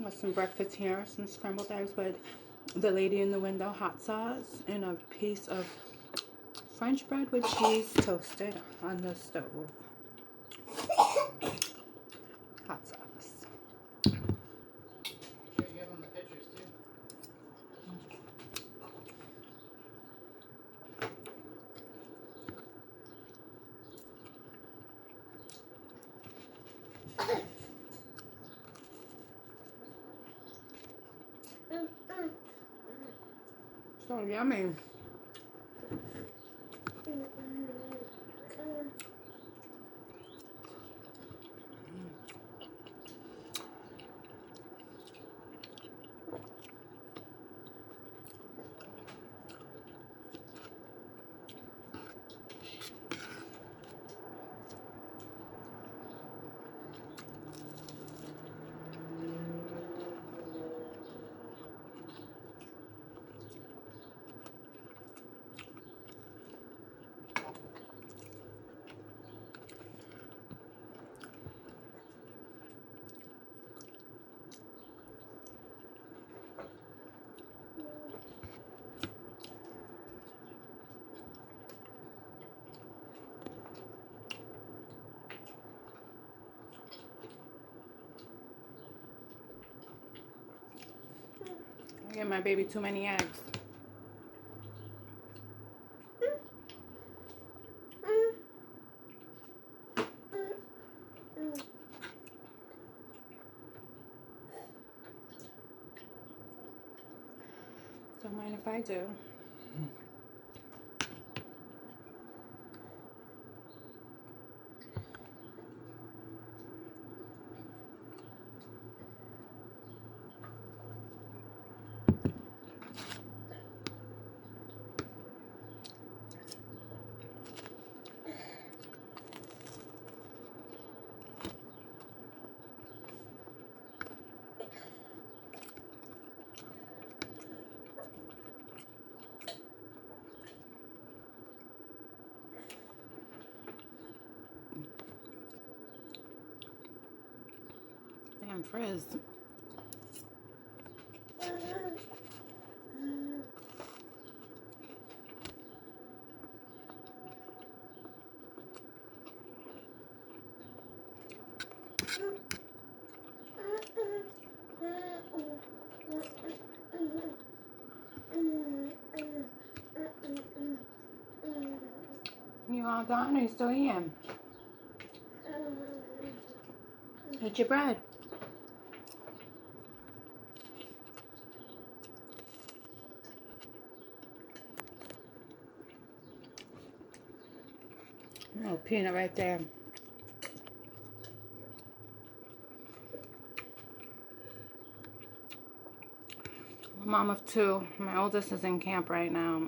Got some breakfast here, some scrambled eggs with the lady in the window hot sauce and a piece of French bread with cheese toasted on the stove. Hot sauce. So yummy. I give my baby too many eggs. Don't mind if I do. Damn frizz. You all done or you still eating? Eat your bread. Oh, peanut right there. Mom of two. My oldest is in camp right now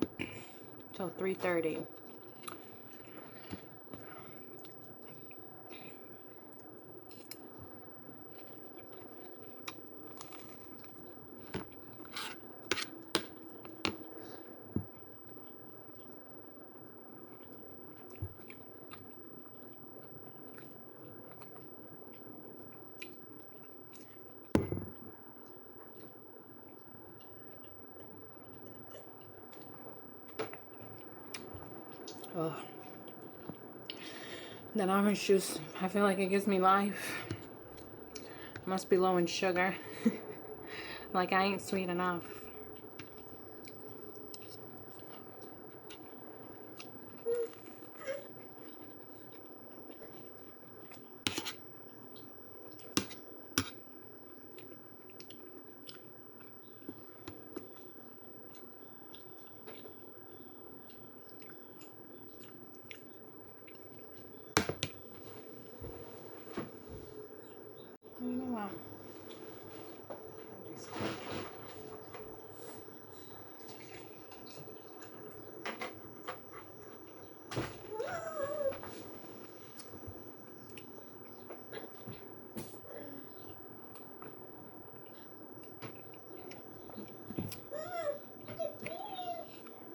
till 3:30. Oh. That orange juice, I feel like it gives me life. Must be low in sugar. Like I ain't sweet enough. You know what?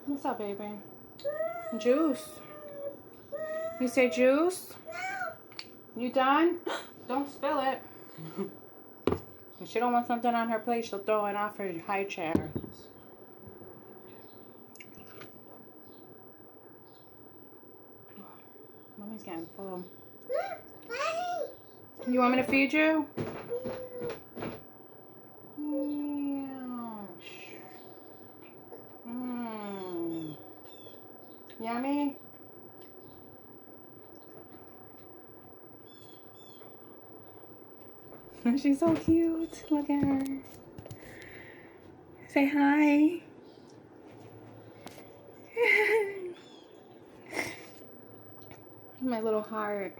What's up, baby? Juice. You say juice? You done? Don't spill it. If she don't want something on her plate, she'll throw it off her high chair. Mommy's getting full. You want me to feed you? Yummy? She's so cute. Look at her. Say hi. My little heart.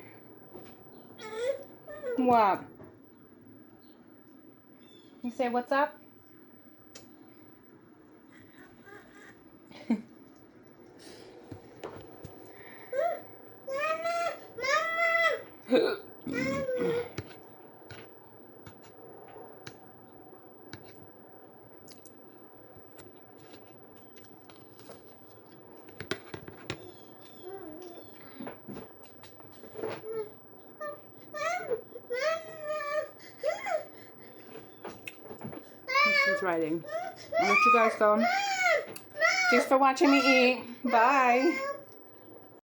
What? You say what's up? She's writing. I'll let you guys go. Thanks for watching me eat. Bye.